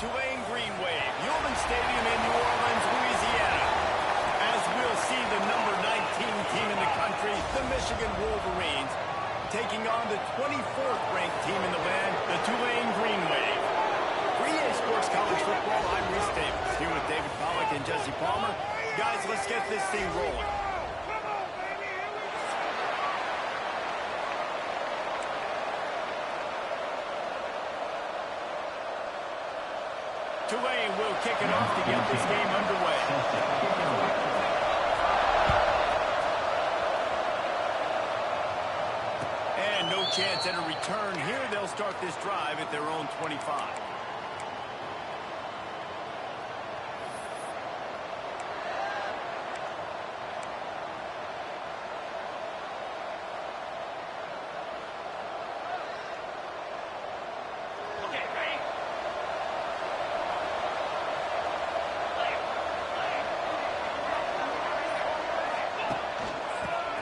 Tulane Green Wave, Tulane Stadium in New Orleans, Louisiana. As we'll see the number 19 team in the country, the Michigan Wolverines, taking on the 24th ranked team in the land, the Tulane Green Wave. For EA Sports College Football, I'm Reese Davis, here with David Pollack and Jesse Palmer. Guys, let's get this thing rolling. Tulane will kick it off to get this game underway. And no chance at a return here. They'll start this drive at their own 25.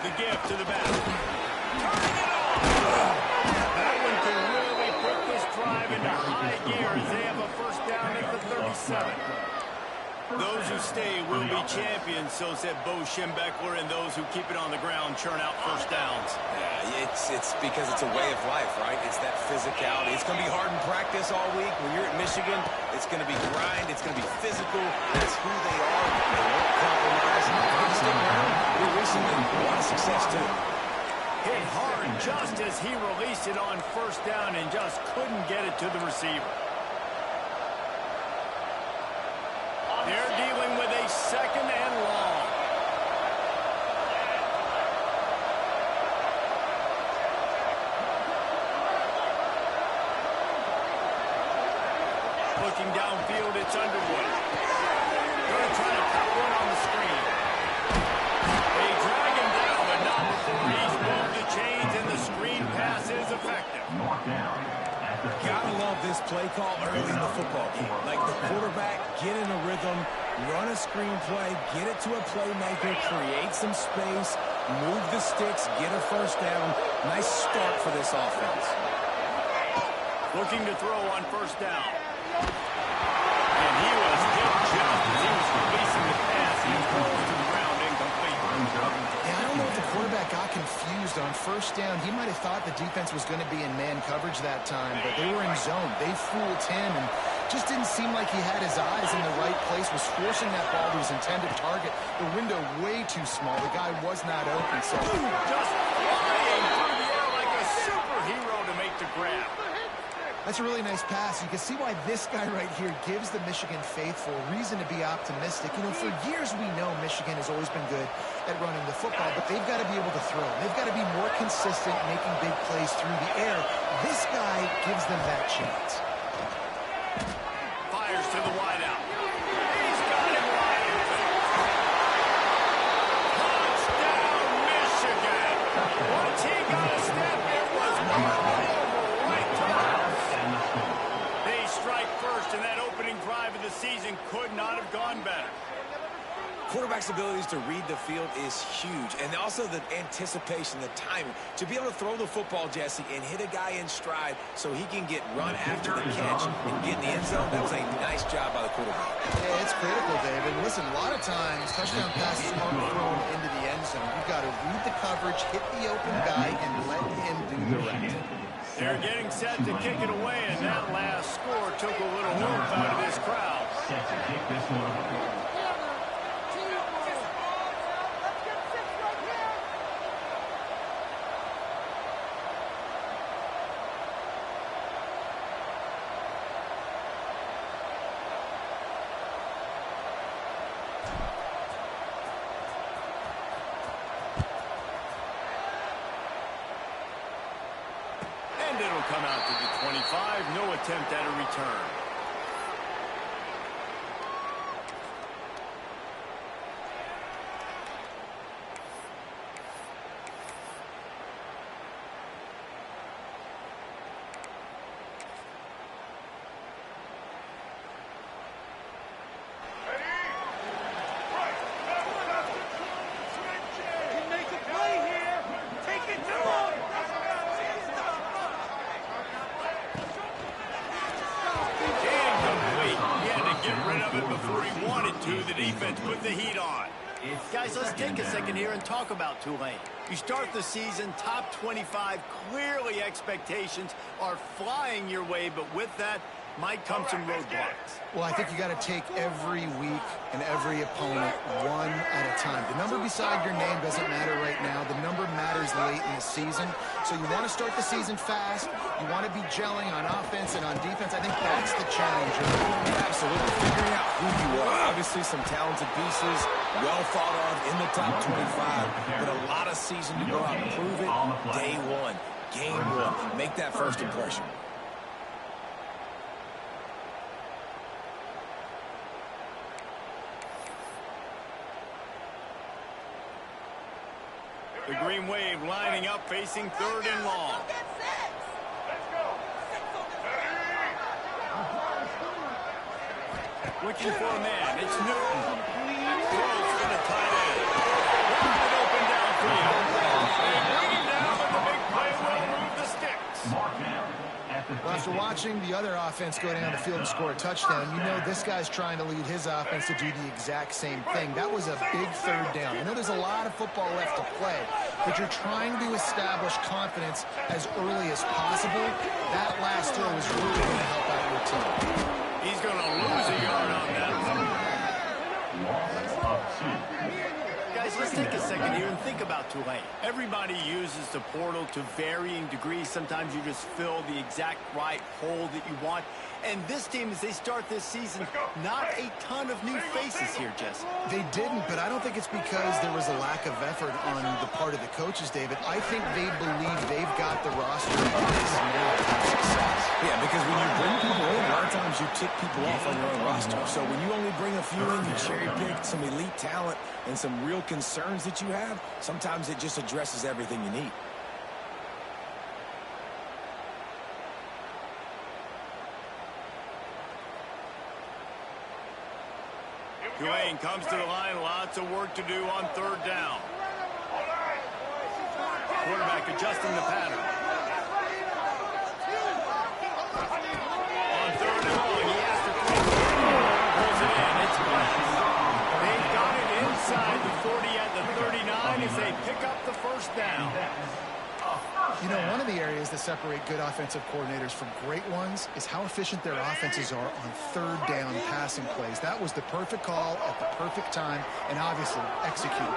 The gift to the back. Turning it off! That one can really put this drive into high gear as they have a first down at the 37. Those who stay will be champions, so said Bo Schembechler, and those who keep it on the ground churn out first downs. Yeah, it's because it's a way of life, right? It's that physicality. It's going to be hard in practice all week. When you're at Michigan, it's going to be grind. It's going to be physical. That's who they are. They won't compromise. They stick around. We're recently a lot of success, too. Hit hard just as he released it on first down and just couldn't get it to the receiver. They're dealing with a second and long. Looking downfield, it's Underwood. Going to try to cut one on the screen. They drag him down, but not before he's moved the chains, and the screen pass is effective. Gotta love this play call early in the football game. Like the quarterback, get in a rhythm, run a screen play, get it to a playmaker, create some space, move the sticks, get a first down. Nice start for this offense. Looking to throw on first down. And he was hit just as he was releasing the pass. He throws to the ground incomplete. Yeah, I don't know if the quarterback got confused on first down. He might have thought the defense was going to be in man coverage that time, but they were in zone. They fooled him and just didn't seem like he had his eyes in the right place, was forcing that ball to his intended target. The window way too small. The guy was not open. So just flying through the air like a superhero to make the grab. That's a really nice pass. You can see why this guy right here gives the Michigan faithful reason to be optimistic. You know, for years we know Michigan has always been good at running the football, but they've got to be able to throw. They've got to be more consistent making big plays through the air. This guy gives them that chance. Fires to the wideout. He's got him wide open. Touchdown, Michigan. Once he got a step, it was one over right to the house. They strike first, and that opening drive of the season could not have gone better. Quarterback's abilities to read the field is huge, and also the anticipation, the timing. To be able to throw the football, Jesse, and hit a guy in stride so he can get run after the catch and get in the end zone, that was a nice job by the quarterback. Yeah, it's critical, David. Listen, a lot of times, touchdown passes aren't thrown into the end zone. You've got to read the coverage, hit the open guy, and let him do the rest. They're getting set to kick it away, and that last score took a little oomph out of this crowd. Set to kick this one. And it'll come out to the 25. No attempt at a return. Before he wanted to, the defense put the heat on. Guys, let's take a second here and talk about Tulane. You start the season top 25. Clearly expectations are flying your way, but with that might come some roadblocks. Well, I think you got to take every week and every opponent one at a time. The number beside your name doesn't matter right now. The number matters late in the season. So you want to start the season fast. You want to be gelling on offense and on defense. I think that's the challenge. Absolutely. Figuring out who you are. Obviously, some talented pieces, well thought of in the top 25, but a lot of season to go out and prove it. Day one, game one. Make that first impression. The Green Wave lining up, facing third and long. Looking for a man. It's Newton. Throws for the tight end. Wide open downfield. They bring him down, but the big play will move the sticks. Well, after watching the other offense go down the field and score a touchdown, you know this guy's trying to lead his offense to do the exact same thing. That was a big third down. I know there's a lot of football left to play, but you're trying to establish confidence as early as possible. That last throw is really going to help out your team. He's going to lose a yard on that one. Guys, let's take a second here and think about Tulane. Everybody uses the portal to varying degrees. Sometimes you just fill the exact right hole that you want. And this team, as they start this season, not a ton of new faces here, Jesse. They didn't, but I don't think it's because there was a lack of effort on the part of the coaches, David. I think they believe they've got the roster in place now to have success. Yeah, because when you bring people in, a lot of times you tick people off on your own roster. So when you only bring a few in, you cherry pick some elite talent and some real concerns that you have, sometimes it just addresses everything you need. Tulane comes to the line. Lots of work to do on third down. Quarterback adjusting the pattern. On third and long, he has to throw. Pulls it in. It's blessed. They've got it inside the 40 at the 39 as they pick up the first down. You know, one of the areas that separate good offensive coordinators from great ones is how efficient their offenses are on third down passing plays. That was the perfect call at the perfect time and obviously executed.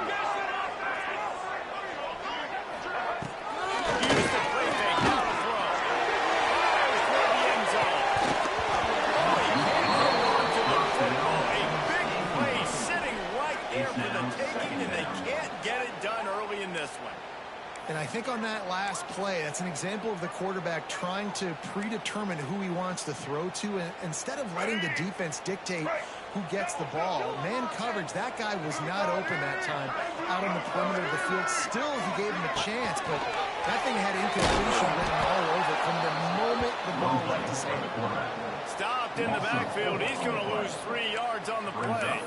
Use the play fake. Now to throw. Fires toward the end zone. Oh, he can't hold on to the football. A big play sitting right there for the taking, and they can't get it done early in this one. And I think on that last play, that's an example of the quarterback trying to predetermine who he wants to throw to, and instead of letting the defense dictate who gets the ball. Man coverage, that guy was not open that time out on the perimeter of the field. Still, he gave him a chance, but that thing had incompletion written all over it from the moment the ball left his hand. Stopped in the backfield. He's going to lose 3 yards on the play.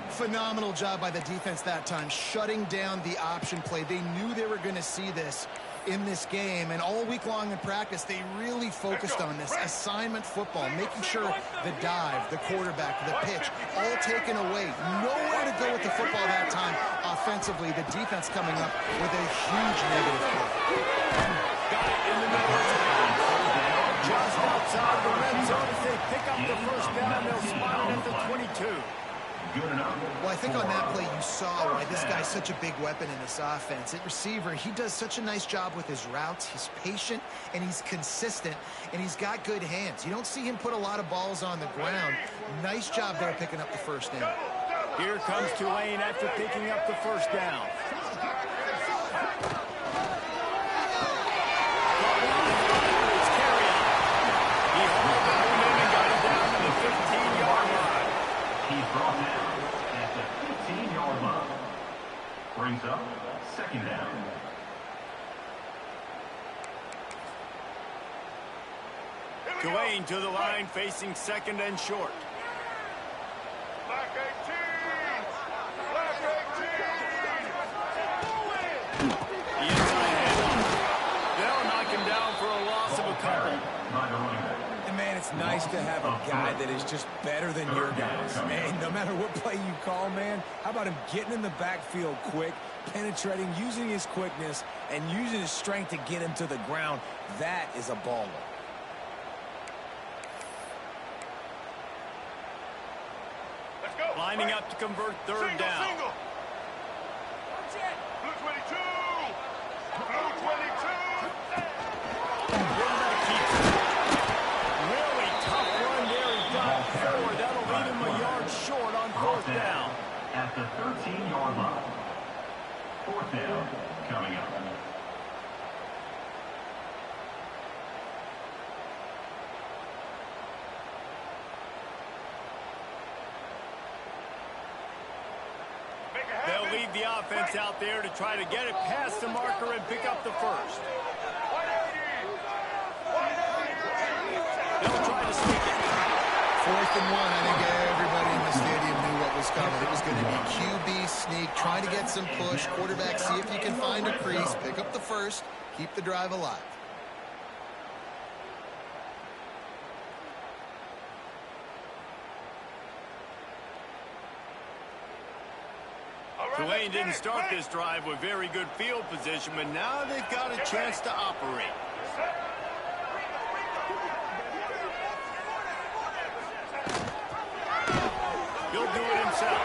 Phenomenal job by the defense that time, shutting down the option play. They knew they were going to see this in this game, and all week long in practice, they really focused on this assignment football, making sure the dive, the quarterback, the pitch, all taken away. Nowhere to go with the football that time. Offensively, the defense coming up with a huge negative play. Got it in the middle. 2. Good enough. Well, I think on that play you saw why this guy's such a big weapon in this offense. At receiver, he does such a nice job with his routes. He's patient, and he's consistent, and he's got good hands. You don't see him put a lot of balls on the ground. Nice job there picking up the first down. Here comes Tulane after picking up the first down. He hauled the ball in and got it down to the 15-yard line. He's brought down at the 15-yard line. Brings up second down. Tulane to the line, facing second and short. Black 18! Black 18! The inside handoff. They'll knock him down for a loss of a couple. By the running back. And, man, it's nice to have a guy that is just better than your guys. Man, no matter what play you call, man, how about him getting in the backfield quick, penetrating, using his quickness, and using his strength to get him to the ground. That is a baller. Let's go! Lining up to convert third down. Single! Blue 22! Blue 22! Really tough run there. He got 4. That'll leave him a yard short on fourth down. At the 13-yard line. Fourth down coming up. They'll leave the offense out there to try to get it past the marker and pick up the first. 180! They'll try to sneak it. 4th and 1. I think everybody in the stadium knew what was coming. It was going to be QB sneak, trying to get some push. Quarterback, see if you can find a crease, pick up the first, keep the drive alive. Tulane didn't start this drive with very good field position, but now they've got a chance to operate. He'll do it himself.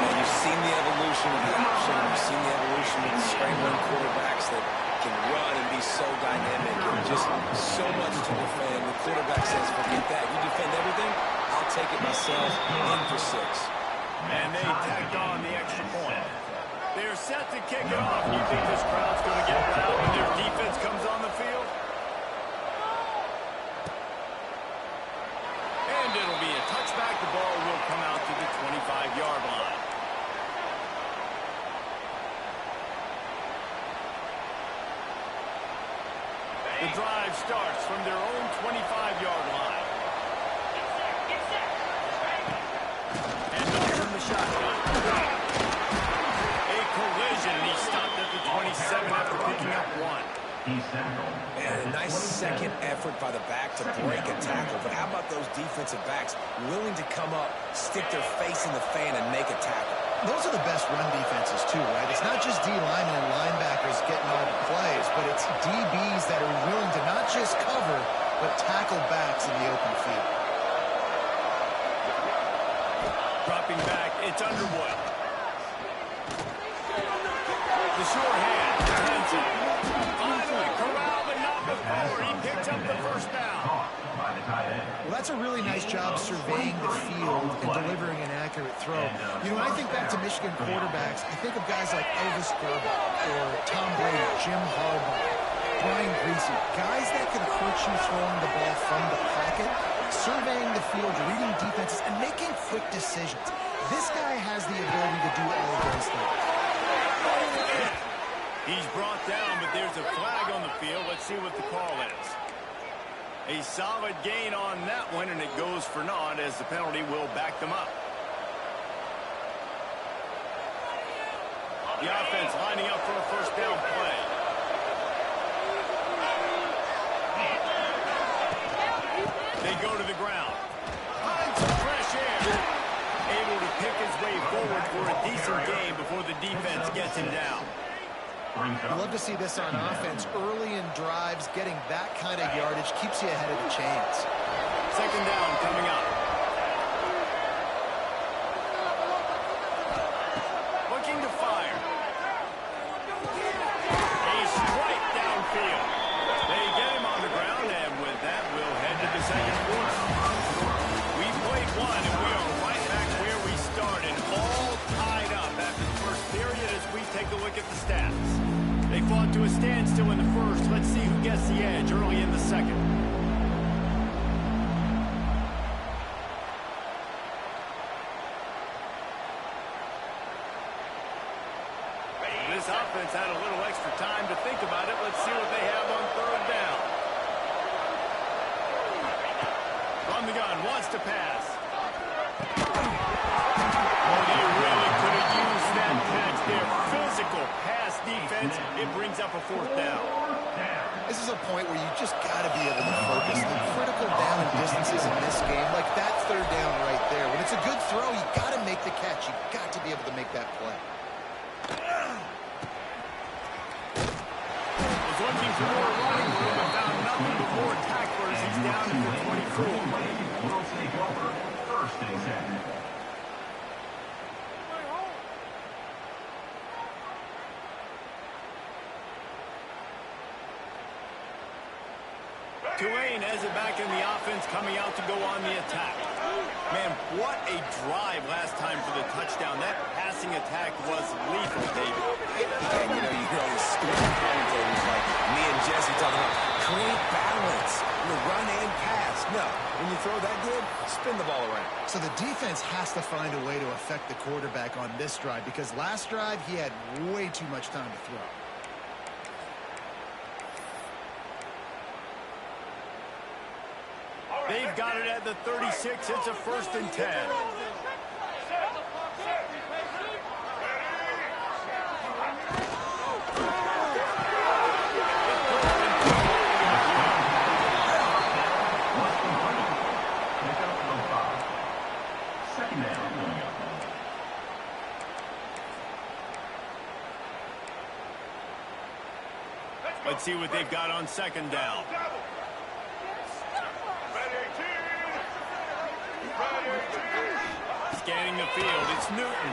And you've seen the evolution of the option. You've seen the evolution of the scrambling quarterbacks that can run and be so dynamic and just so much to defend. The quarterback says, forget that. You defend everything, I'll take it myself in for 6. And they tacked on the extra point. They're set to kick it off. You think this crowd's going to get loud when their defense comes on the field? And it'll be a touchback. The ball will come out to the 25-yard line. The drive starts from their own 25-yard line. And off from the shotgun. A collision. He stopped at the 27 after picking up 1. He's tackled. And a nice second effort by the back to break a tackle. But how about those defensive backs willing to come up, stick their face in the fan, and make a tackle? Those are the best run defenses, too, right? It's not just D linemen and linebackers getting all the plays, but it's DBs that are willing to not just cover, but tackle backs in the open field. Dropping back, it's Underwood. The short hand, Johansson. Finally corralled, but not before. He picks up the first down. By the tight end. Well, that's a really nice job surveying the field and delivering an accurate throw. You know, when I think back to Michigan quarterbacks, I think of guys like Elvis Grbac or Tom Brady, Jim Harbaugh, Brian Griese, guys that can hurt you throwing the ball from the pocket, surveying the field, reading defenses, and making quick decisions. This guy has the ability to do all of those things. He's brought down, but there's a flag on the field. Let's see what the call is. A solid gain on that one, and it goes for naught as the penalty will back them up. The offense lining up for a first down play. They go to the ground. Finds some fresh air. Able to pick his way forward for a decent gain before the defense gets him down. Brings You up love to see this on second down. offense. Early in drives, getting that kind of yardage keeps you ahead of the chains. Second down coming up. Looking to fire. A strike downfield. They get him on the ground, and with that, we'll head to the second quarter. We played one, and we are right back where we started, all tied up after the first period as we take a look at the stats. They fought to a standstill in the first. Let's see who gets the edge early in the second. This offense had a little extra time to think about it. Let's see what they have on third down. From the gun, wants to pass. Oh, he really could have used that catch there. Physical pass defense. It brings up a fourth down. This is a point where you just got to be able to focus. The critical down and distances in this game, like that third down right there. When it's a good throw, you got to make the catch. You got to be able to make that play. Was looking for more running room and found nothing but more tacklers. He's down to the 24. Will take over first and 10. Tulane has it back in the offense, coming out to go on the attack. Man, what a drive last time for the touchdown. That passing attack was lethal, David. And you know, commentators like me and Jesse talking about create balance, run and pass. No, when you throw that good, spin the ball around. So the defense has to find a way to affect the quarterback on this drive because last drive he had way too much time to throw. They've got it at the 36. It's a first and 10. Second down. Let's see what they've got on second down. Scanning the field, it's Newton.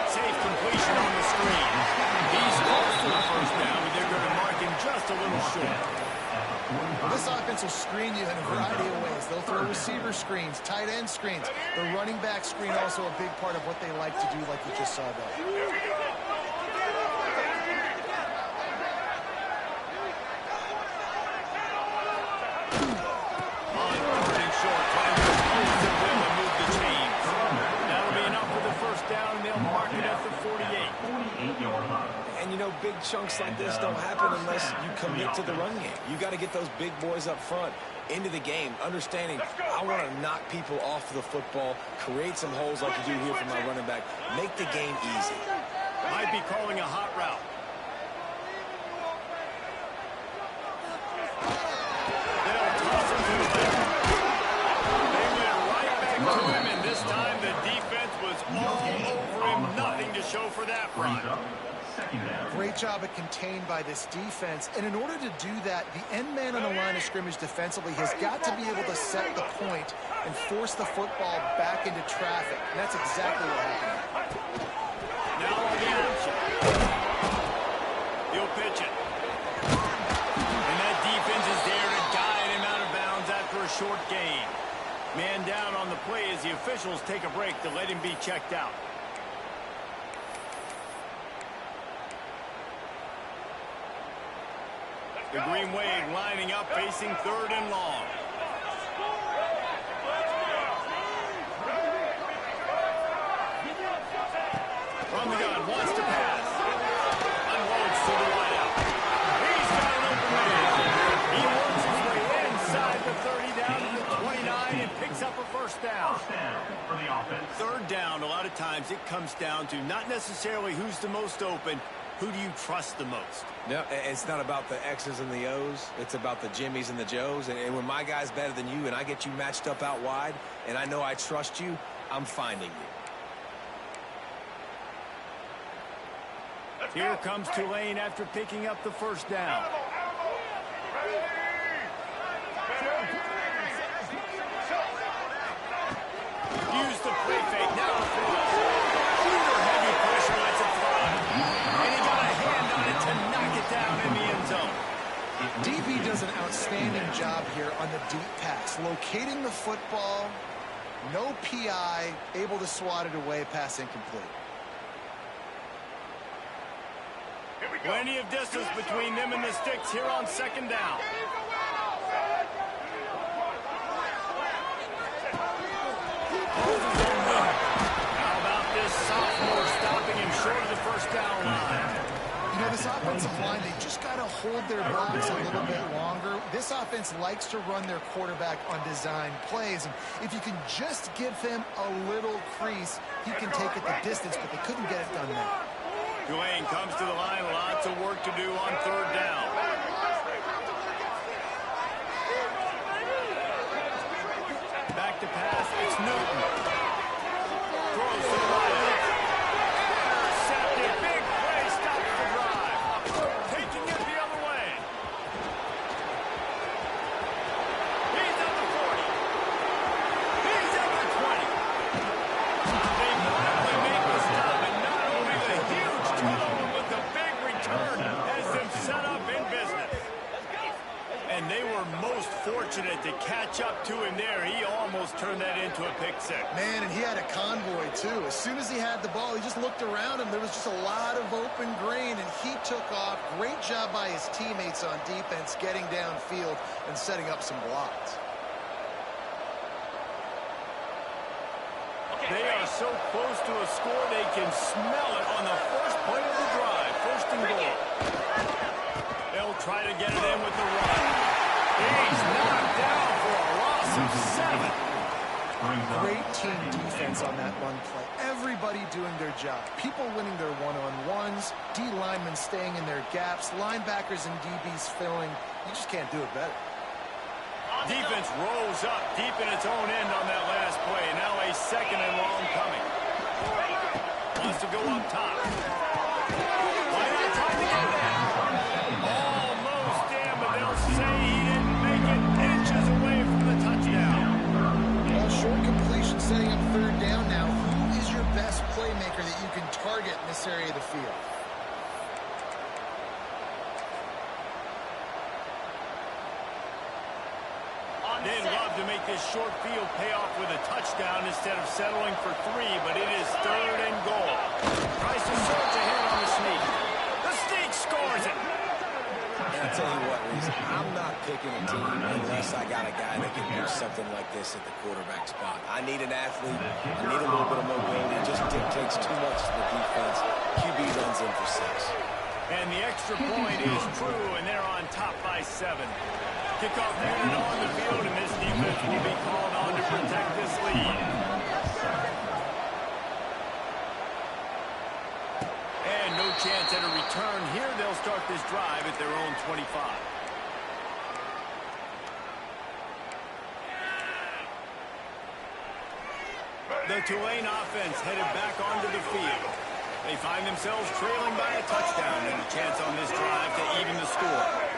Safe completion on the screen. He's close to the first down, but they're going to mark him just a little short. Well, this offense will screen you in a variety of ways. They'll throw receiver screens, tight end screens. The running back screen also a big part of what they like to do, like you just saw there. And, you know, big chunks like this don't happen unless you commit to the run game. You got to get those big boys up front into the game, understanding I want to knock people off the football, create some holes like you do here for my running back, make the game easy. Might be calling a hot route. They'll toss him to the left. They went right back to him, and this time the defense was all over him. Nothing to show for that run. Great job at contained by this defense. And in order to do that, the end man on the line of scrimmage defensively has got to be able to set the point and force the football back into traffic. And that's exactly what happened. Now on the option. He'll pitch it. And that defense is there to guide him out of bounds after a short gain. Man down on the play as the officials take a break to let him be checked out. The Green Wave lining up, facing third and long. From the gun, wants to pass. Unloads to the wideout. He's got an open man. He works his way inside the 30 down to the 29 and picks up a first down. For the offense. Third down, a lot of times it comes down to not necessarily who's the most open, who do you trust the most? No, it's not about the X's and the O's. It's about the Jimmies and the Joes. And when my guy's better than you and I get you matched up out wide and I know I trust you, I'm finding you. Here comes Tulane after picking up the first down. Use the play fake. Now the throw. Under heavy pressure, lets it fly. And he got a hand on it to knock it down in the end zone. DB does an outstanding job here on the deep pass. Locating the football, no PI, able to swat it away, pass incomplete. Plenty of distance between them and the sticks here on second down. How about this sophomore stopping him short of the first down line? You know, this offensive line, they just got to hold their blocks a little bit longer. This offense likes to run their quarterback on design plays. And if you can just give him a little crease, he can take it the distance, but they couldn't get it done there. Tulane comes to the line. Lots of work to do on third down. Back to pass. It's Newton. Throws to the right. Intercepted. Big play. Stops the drive. Taking it the other way. He's at the 40. He's at the 20. They finally make the stop, and not only the huge turnover, but the big return has them set up in business. And they were most fortunate to catch up to him there. He almost turned that into a pick six. Man, and he had a convoy, too. As soon as he had the ball, he just looked around him. There was just a lot of open green, and he took off. Great job by his teammates on defense, getting downfield and setting up some blocks. They are so close to a score, they can smell it on the first play of the drive. First and goal. They'll try to get it in with the run. He's knocked down for a loss of 7. Great team defense on that run play. Everybody doing their job. People winning their one-on-ones, D linemen staying in their gaps, linebackers and DBs filling. You just can't do it better. Defense rose up deep in its own end on that last play. Now a second and long coming. Wants to go up top. Why not try to get that? Almost there, but they'll say he didn't make it. Inches away from the touchdown. Well, short completion setting up third down now. Who is your best playmaker that you can target in this area of the field? They'd love to make this short field pay off with a touchdown instead of settling for 3, but it is third and goal. Tries to surge ahead on the sneak. The sneak scores it. And I'll tell you what, Reese, I'm not picking a team unless I got a guy that can do something like this at the quarterback spot. I need an athlete. I need a little bit of mobility. It just dictates too much to the defense. QB runs in for 6. And the extra point is true, and they're on top by 7. Kickoff unit on the field, and this defense will be called on to protect this lead. And no chance at a return here. They'll start this drive at their own 25. The Tulane offense headed back onto the field. They find themselves trailing by a touchdown and a chance on this drive to even the score.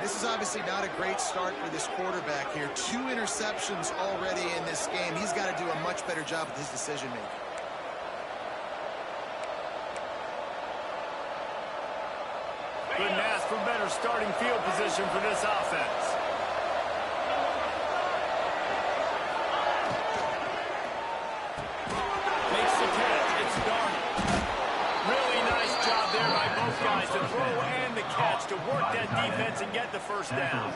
This is obviously not a great start for this quarterback here. 2 interceptions already in this game. He's got to do a much better job with his decision-making. Couldn't ask for better starting field position for this offense. Makes the catch. It's Darnold. Really nice job there by both guys to throw and the catch to work that defense and get the first down.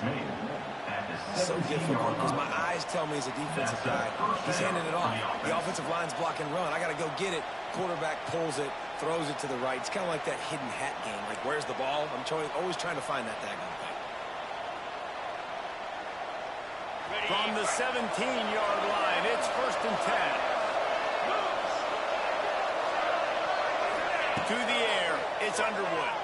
So difficult because my eyes tell me as a defensive guy, he's handing it off. The offensive line's block and run. I got to go get it. Quarterback pulls it, throws it to the right. It's kind of like that hidden hat game. Like, where's the ball? I'm always trying to find that daggone thing. From the 17-yard line, it's first and 10. To the air, it's Underwood.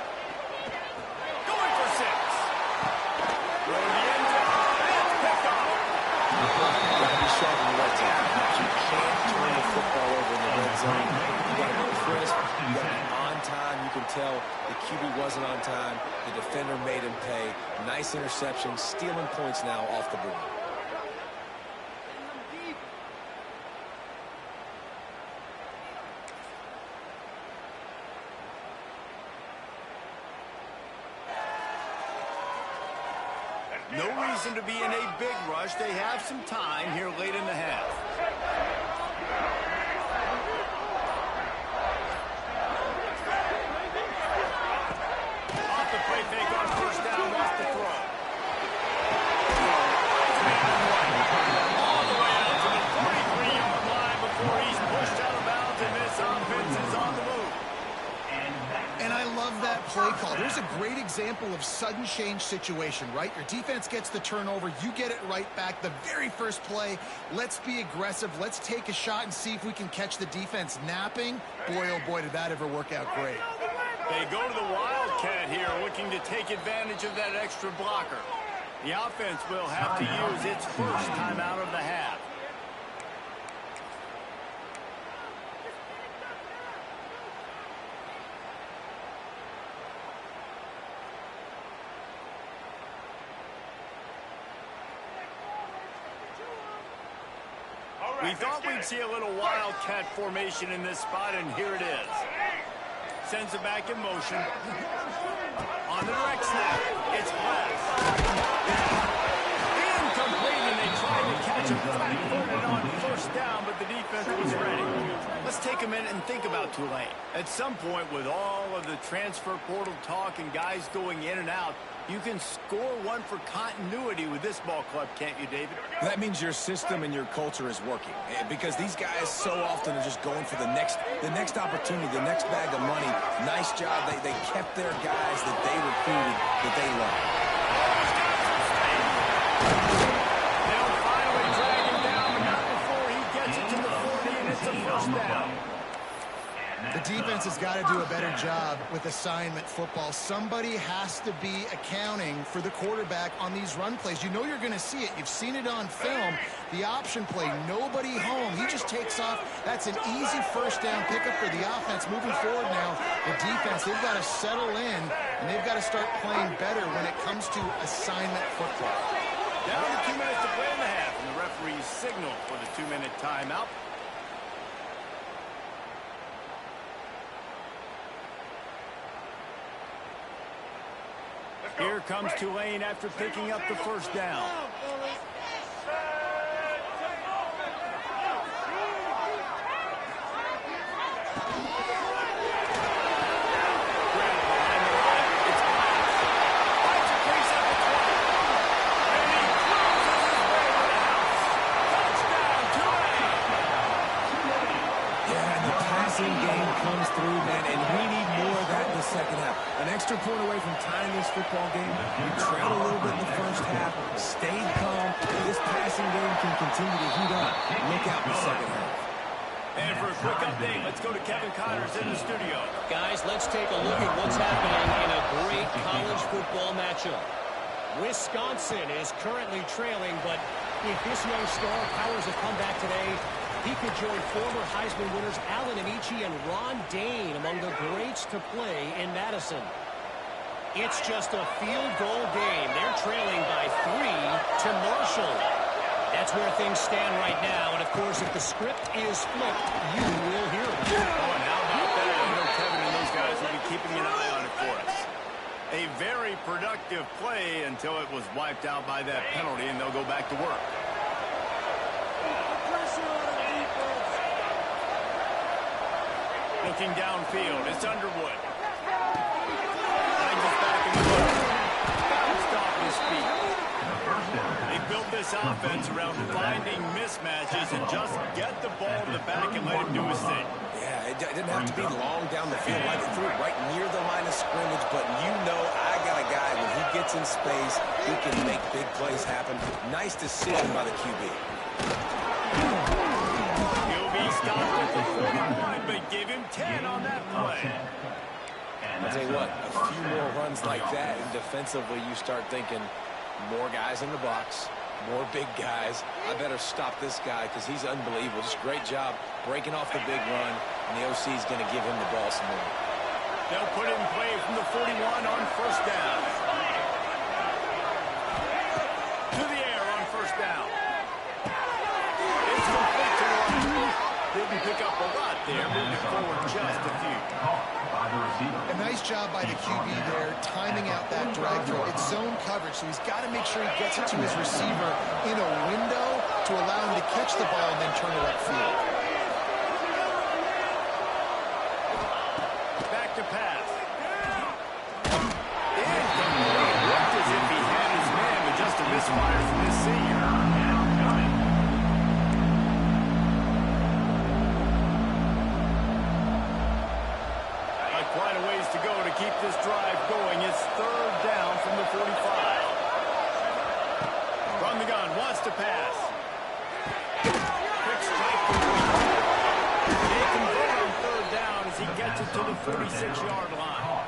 zone. You got to be crisp. You got to be on time. You can tell the QB wasn't on time. The defender made him pay. Nice interception, stealing points now off the board. No reason to be in a big rush. They have some time here late in the half. Off the play fake on first down, lost the throw. All the way out to the 43-yard line before he's pushed out of bounds, and this offense is on the move. And I love that play call. There's a great example of sudden change situation, right? Your defense gets the turnover. You get it right back. The very first play, let's be aggressive. Let's take a shot and see if we can catch the defense napping. Boy, oh boy, did that ever work out great. They go to the Wildcat here, looking to take advantage of that extra blocker. The offense will have to use its first timeout of the half. We thought we'd see a little Wildcat formation in this spot, and here it is. Sends it back in motion. On the direct snap, it's blessed. Incomplete, and they tried to catch him flat-footed on first down, but the defense was ready. Let's take a minute and think about Tulane. At some point, with all of the transfer portal talk and guys going in and out, you can score one for continuity with this ball club, can't you, David? That means your system and your culture is working, because these guys so often are just going for the next opportunity, the next bag of money. Nice job. They kept their guys that they recruited, that they love. They'll finally drag him down, but not before he gets it to the 40, and it's a first down. The defense has got to do a better job with assignment football. Somebody has to be accounting for the quarterback on these run plays. You know you're going to see it. You've seen it on film. The option play, nobody home. He just takes off. That's an easy first down pickup for the offense. Moving forward now, the defense, they've got to settle in, and they've got to start playing better when it comes to assignment football. Down to 2 minutes to play in the half, and the referees signal for the 2-minute timeout. Here comes Tulane after picking up the first down. Game comes through, man, and we need more of that in the second half. An extra point away from tying this football game. We trailed a little bit in the first half, stayed calm. This passing game can continue to heat up. Look out in the second half. And for a quick update, let's go to Kevin Connors in the studio. Guys, let's take a look at what's happening in a great college football matchup. Wisconsin is currently trailing, but if this young star powers a comeback today, he could join former Heisman winners Allen Amici and Ron Dane among the greats to play in Madison. It's just a field goal game. They're trailing by 3 to Marshall. That's where things stand right now. And, of course, if the script is flipped, you will hear it. Oh, and how about that? I know Kevin and those guys will be keeping an eye on it for us. A very productive play until it was wiped out by that penalty, and they'll go back to work. Looking downfield, it's Underwood. Finds us back in the book. Bounced off his feet. They built this offense around finding mismatches and just get the ball to the back and let him do his thing. Yeah, it didn't have to be long down the field. Right, threw it right near the line of scrimmage, but you know I got a guy, when he gets in space, he can make big plays happen. Nice decision by the QB. Stopped at the 41, but give him 10 on that play. I'll tell you what, a few more runs like that, and defensively you start thinking more guys in the box, More big guys. I better stop this guy because he's unbelievable. Just great job breaking off the big run, and the OC is going to give him the ball some more. They'll put it in play from the 41 on first down. To the air on first down. It's complete to the right. Didn't pick up a lot there, moving forward just a few. A nice job by the QB there, timing out that drag throw. It's zone coverage, so he's got to make sure he gets it to his receiver in a window to allow him to catch the ball and then turn it upfield. Back to pass. Incomplete. Looked as if he had his man, but just a misfire from this senior. Quite a ways to go to keep this drive going. It's third down from the 45. From the gun, wants to pass. Quick strike. They convert on third down as he gets it to the 46-yard line.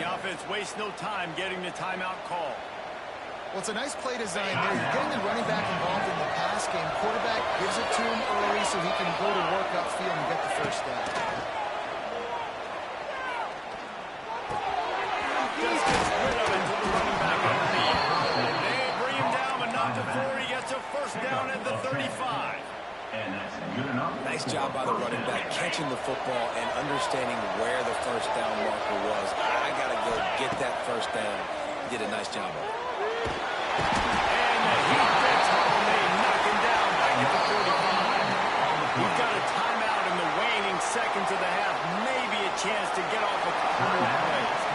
The offense wastes no time getting the timeout call. Well, it's a nice play design there. You're getting the running back involved in the pass game. Quarterback gives it to him early so he can go to work upfield and get the first down. Just gets rid of it to the running back underneath. They bring him down, but not before he gets a first down at the 35. And that's good enough. Nice job by the running back, catching the football and understanding where the first down marker was. I got to go get that first down. He did a nice job of it. And the heat gets home. They knock him down back at the 45. We've got a timeout in the waning seconds of the half. Maybe a chance to get off a couple more plays.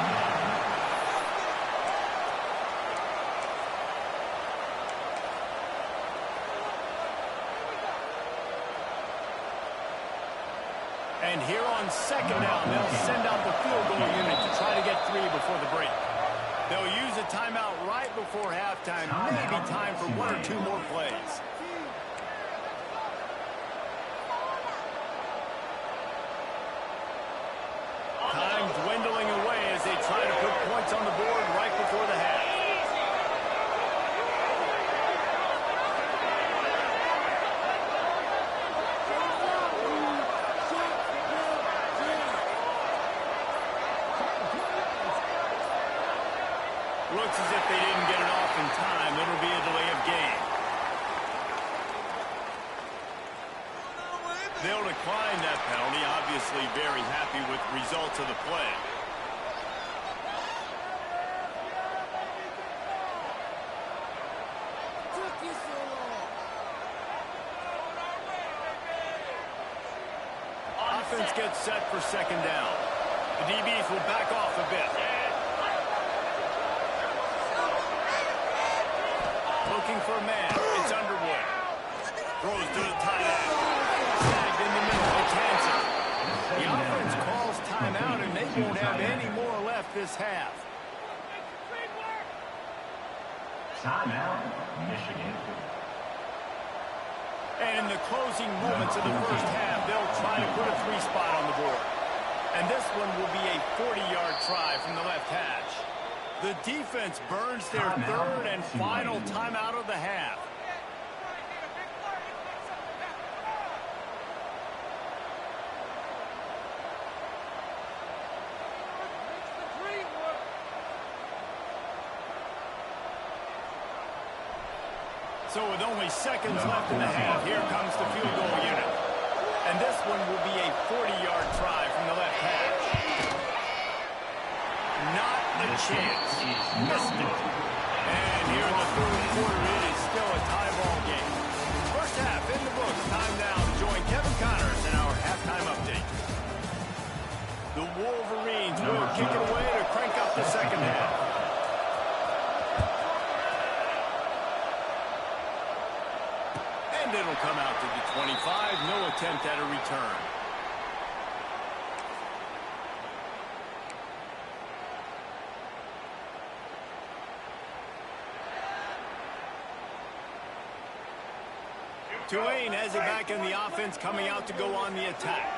And here on second down, they'll send out the field goal unit to try to get 3 before the break. They'll use a timeout right before halftime. Maybe time for 1 or 2 more plays. Time dwindling away as they try to put points on the board right before the half. Looks as if they didn't get it off in time. It'll be a delay of game. They'll decline that penalty. Obviously very happy with the results of the play. Offense gets set for second down. The DBs will back off a bit. Looking for a man. It's Underwood. Throws to the tight end. Snagged in the middle. It's Hansen. The offense calls timeout, and they won't have any more left this half. Timeout, Michigan. And in the closing moments of the first half, they'll try to put a 3 spot on the board. And this one will be a 40-yard try from the left hash. The defense burns their third and final timeout of the half. So with only seconds left in the half, here comes the field goal unit. And this one will be a 40-yard try from the left hash. Not a chance. Missed it. And here in the third quarter, it is still a tie ball game. First half in the books. Time now to join Kevin Connors in our halftime update. The Wolverines will kick it away to crank up the second half. And it'll come out to the 25. No attempt at a return. Tulane has it back in the offense, coming out to go on the attack.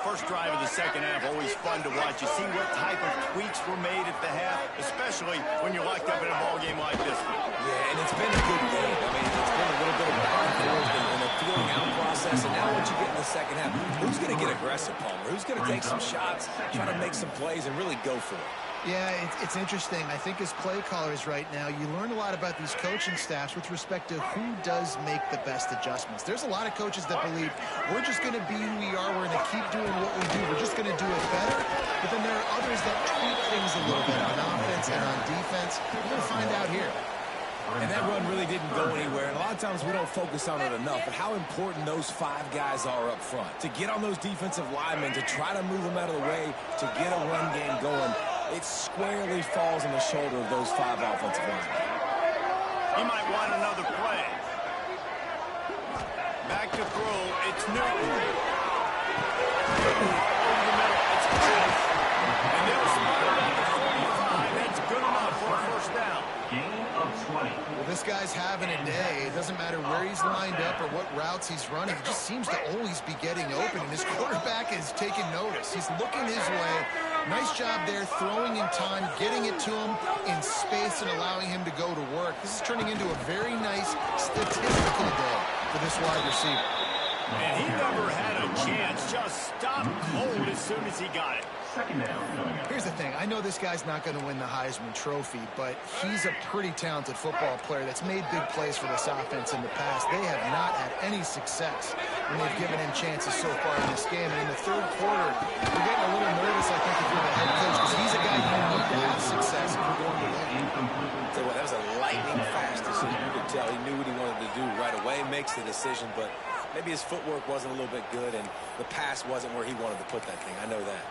first drive of the second half, always fun to watch. You see what type of tweaks were made at the half, especially when you're locked up in a ball game like this one. Yeah, and it's been a good game. I mean, it's been a little bit of back and forth and a feeling out process. And now what you get in the second half, who's going to get aggressive, Palmer? Who's going to take some shots, try to make some plays, and really go for it? Yeah, it's interesting. I think as play callers right now, you learn a lot about these coaching staffs with respect to who does make the best adjustments. There's a lot of coaches that believe we're just going to be who we are. We're going to keep doing what we do. We're just going to do it better. But then there are others that tweak things a little bit on offense and on defense. We're going to find out here. And that run really didn't go anywhere. And a lot of times we don't focus on it enough, but how important those 5 guys are up front. To get on those defensive linemen, to try to move them out of the way, to get a run game going, it squarely falls on the shoulder of those 5 offensive linemen. He might want another play. Back to throw. It's Newton. Over the middle. It's close. And they'll spot it at the 45. That's good enough for a first down. Gain of 20. Well, this guy's having a day. It doesn't matter where he's lined up or what routes he's running. He just seems to always be getting open, and his quarterback is taking notice. He's looking his way. Nice job there, throwing in time, getting it to him in space and allowing him to go to work. This is turning into a very nice statistical day for this wide receiver. And he never had a chance. Just stopped cold as soon as he got it. Second down. Here's the thing. I know this guy's not going to win the Heisman Trophy, but he's a pretty talented football player that's made big plays for this offense in the past. They have not had any success when they've given him chances so far in this game. And in the third quarter, you're getting a little nervous, I think, if you're the head coach, because he's a guy you need to have success if you're going to win. So that was a lightning fast decision. You could tell he knew what he wanted to do right away, makes the decision, but maybe his footwork wasn't a little bit good, and the pass wasn't where he wanted to put that thing. I know that.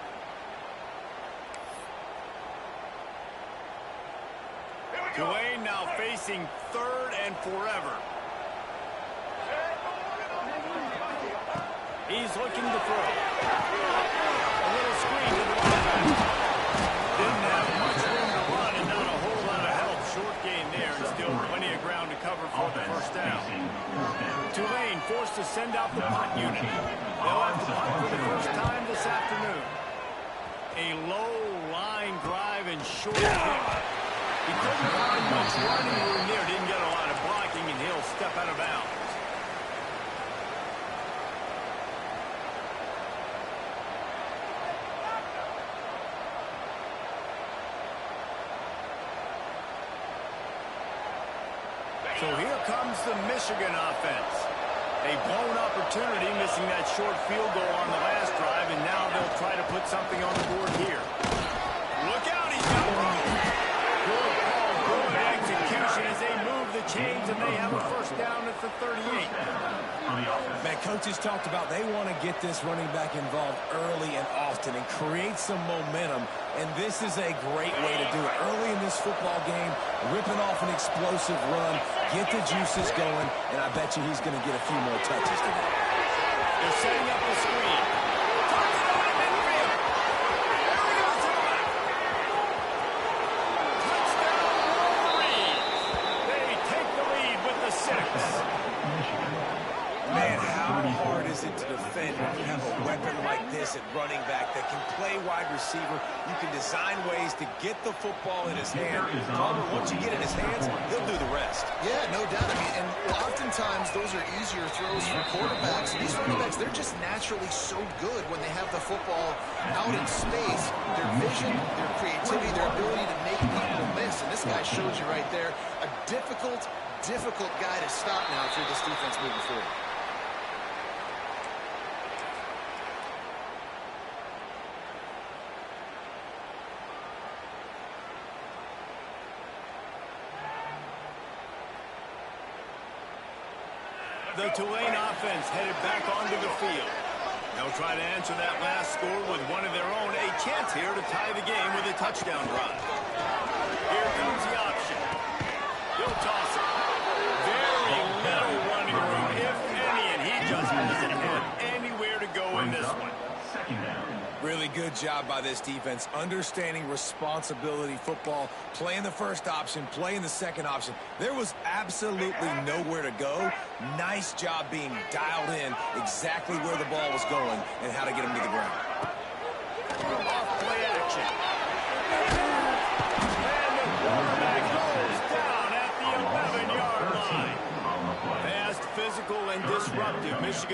Tulane now facing third and forever. He's looking to throw. A little screen to the right. Didn't have much room to run and not a whole lot of help. Short gain there and still plenty of ground to cover for the first down. Tulane forced to send out the punt unit. They'll have to punt for the first time this afternoon. A low line drive and short kick. He couldn't find much running room there. Didn't get a lot of blocking, and he'll step out of bounds. So here comes the Michigan offense. A blown opportunity, missing that short field goal on the last drive, and now they'll try to put something on the board here. Look out, he's got room. Good call, good execution as they move the chains, and they have a first down at the 38. Man, coaches talked about they want to get this running back involved early and often and create some momentum, and this is a great way to do it. Early in this football game, ripping off an explosive run, get the juices going, and I bet you he's going to get a few more touches today. They're setting up the screen. Tucking on him midfield. There he goes to the left. Touchdown, Wolverines. They take the lead with the 6. Man, how hard is it to defend when you have a weapon like this at running back that can play wide receiver? You can design ways to get the football in his hand. Palmer, once you get in his hands, he'll do the rest. Yeah, no doubt. I mean, and oftentimes those are easier throws for quarterbacks. These running backs, they're just naturally so good when they have the football out in space. Their vision, their creativity, their ability to make people miss. And this guy shows you right there a difficult guy to stop now through this defense moving forward. The Tulane offense headed back onto the field. They'll try to answer that last score with one of their own. A chance here to tie the game with a touchdown drive. Here comes the option. He'll toss it. Very little running room, if any, and he just doesn't have anywhere to go in this one. Second down. Really good job by this defense, understanding responsibility football, playing the first option, playing the second option. There was absolutely nowhere to go. Nice job being dialed in exactly where the ball was going and how to get him to the ground.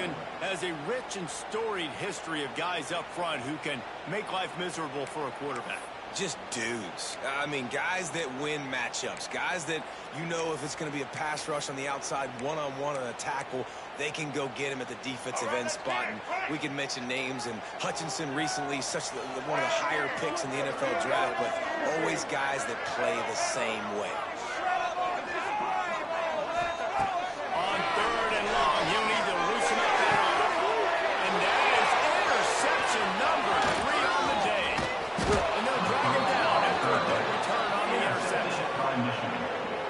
Michigan has a rich and storied history of guys up front who can make life miserable for a quarterback. Just dudes. I mean, guys that win matchups. Guys that, you know, if it's going to be a pass rush on the outside, one-on-one on a tackle, they can go get him at the defensive end spot. And we can mention names. And Hutchinson recently, one of the higher picks in the NFL draft, but always guys that play the same way. On 3rd and long, you need to loosen up that arm. And that is interception number 3 on the day. And they'll drag him down after a good return on the interception.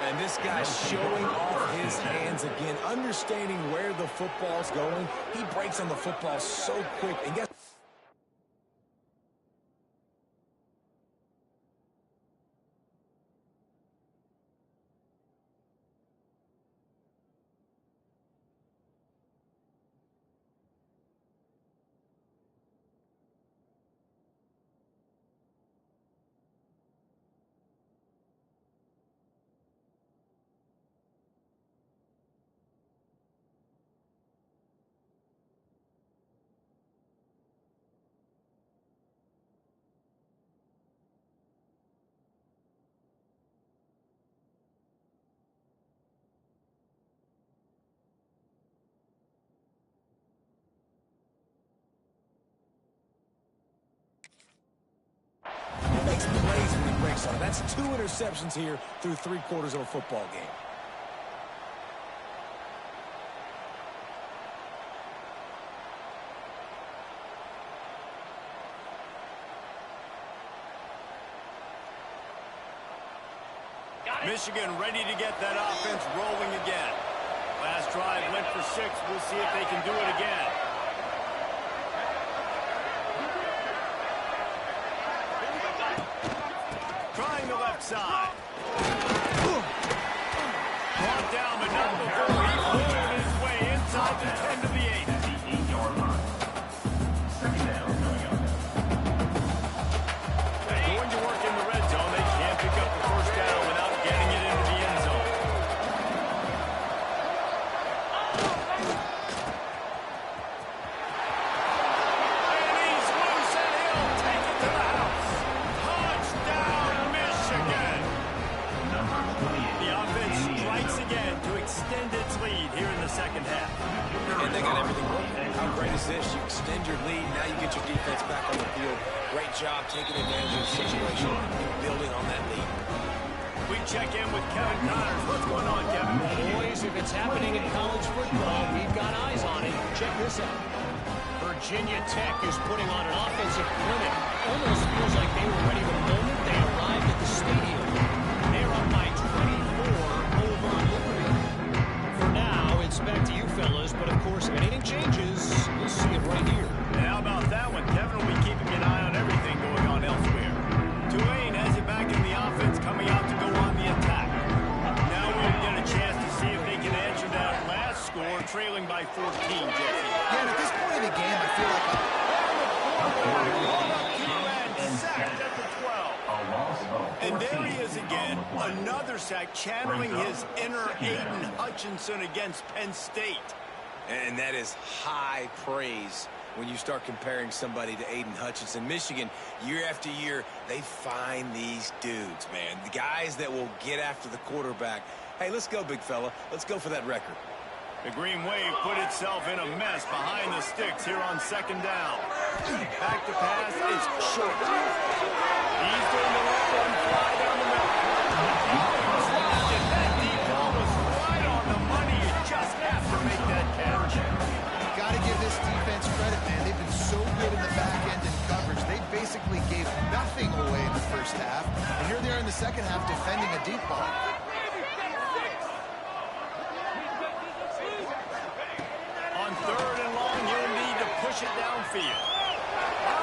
And this guy's showing off his hands again, understanding where the football's going. He breaks on the football so quick. And guess makes plays when he breaks on it. That's 2 interceptions here through 3/4 of a football game. Michigan ready to get that offense rolling again. Last drive went for 6. We'll see if they can do it again. Trying the left side. Brought down, but not before he flew his way inside the 10 to the 8. The 8-yard line. Second down coming up. Going to work in the red zone. They can't pick up the first down without getting it into the end zone. And he's loose, and he'll take it to the house. Touchdown, Michigan. Number 28. The offense strikes again to extend its lead here in the second half. And they got everything working. How great is this? You extend your lead, now you get your defense back on the field. Great job taking advantage of the situation and building on that lead. We check in with Kevin Connors. What's going on, Kevin? Boys, if it's happening in college football, we've got eyes on it. Check this out. Virginia Tech is putting on an offensive clinic. Almost feels like they were ready the moment they arrived at the stadium. They're up by 24 over Liberty. For now, it's back to you fellas, but of course, if anything changes, you'll see it right here. And how about that one? Kevin will be keeping an eye on everything going on elsewhere. Tulane has it back in the offense, coming out to go on the attack. Now we'll get a chance to see if they can answer that last score, trailing by 14, Jesse. Yeah, and at this point in the game, I feel like Sacked at the 12. A loss of 14. And there he is again, another sack, channeling his inner Aiden Hutchinson against Penn State. And that is high praise when you start comparing somebody to Aiden Hutchinson. Michigan, year after year, they find these dudes, man. The guys that will get after the quarterback. Hey, let's go, big fella. Let's go for that record. The Green Wave put itself in a mess behind the sticks here on second down. Back to pass, it's short. He's going to let one fly down the middle. And that deep ball was right on the money. You just have to make that catch. got to give this defense credit, man. They've been so good in the back end in coverage. They basically gave nothing away in the first half. And here they are in the second half defending a deep ball. On third and long, you'll need to push it downfield. And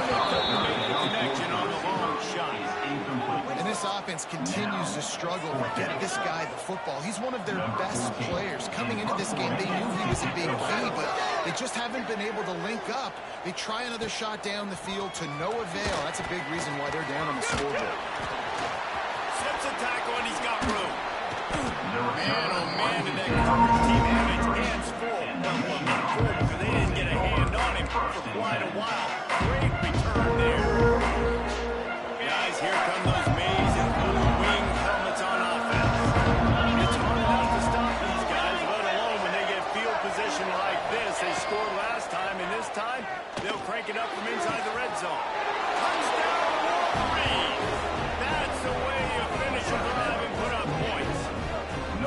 they couldn't make the connection on the long shot. And this offense continues to struggle to get this guy the football. He's one of their best players. Coming into this game, they knew he was a big key, but they just haven't been able to link up. They try another shot down the field to no avail. That's a big reason why they're down on the scoreboard. Slips a tackle, and he's got room. Man, oh man, did that coverage team have its hands full. Well, not full, because they didn't get a hand on him for quite a while. Great return there. Guys, here come those maize and blue wing helmets on offense. It's hard enough to stop these guys, let alone when they get field position like this. They scored last time, and this time they'll crank it up from inside the red zone. Touchdown, Wolverines! That's the way you finish a drive and put up points. A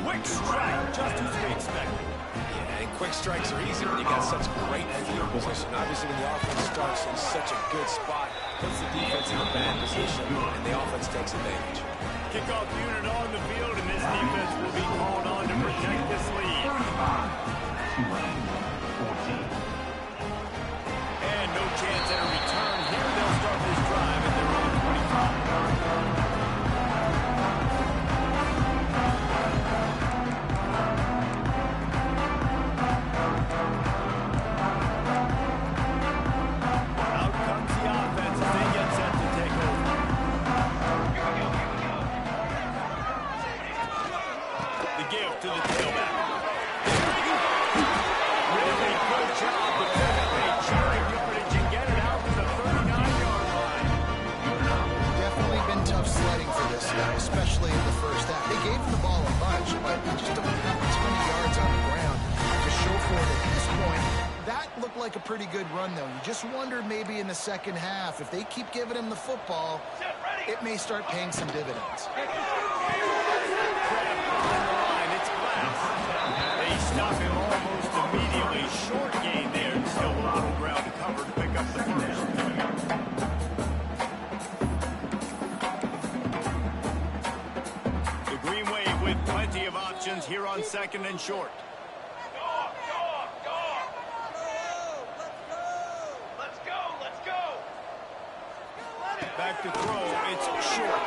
quick strike, just as we expected. Yeah, and quick strikes are easy when you got such great field position. Obviously, when the offense starts in such a good spot, puts the defense in a bad position, and the offense takes advantage. Kickoff unit on the field, and this defense will be called on to protect this lead. Tulane, 14. And no chance at a return here. They'll start this drive at their own 25. Out comes the offense as they get set to take over. The give to the tailback. Really good job to pick up a chunk of yardage and get it out to the 39-yard line. Definitely been tough sledding for this guy, especially in the first half. They gave him the ball a bunch, but they just don't have a ton of yards on the ground to show for it at this point. That looked like a pretty good run, though. You just wonder maybe in the second half, if they keep giving him the football, it may start paying some dividends. Crab behind the line. It's Glass. They stop him almost immediately. Short gain there. Still a lot of ground to cover to pick up the first. The Green Wave with plenty of options here on second and short. Back to throw. It's short.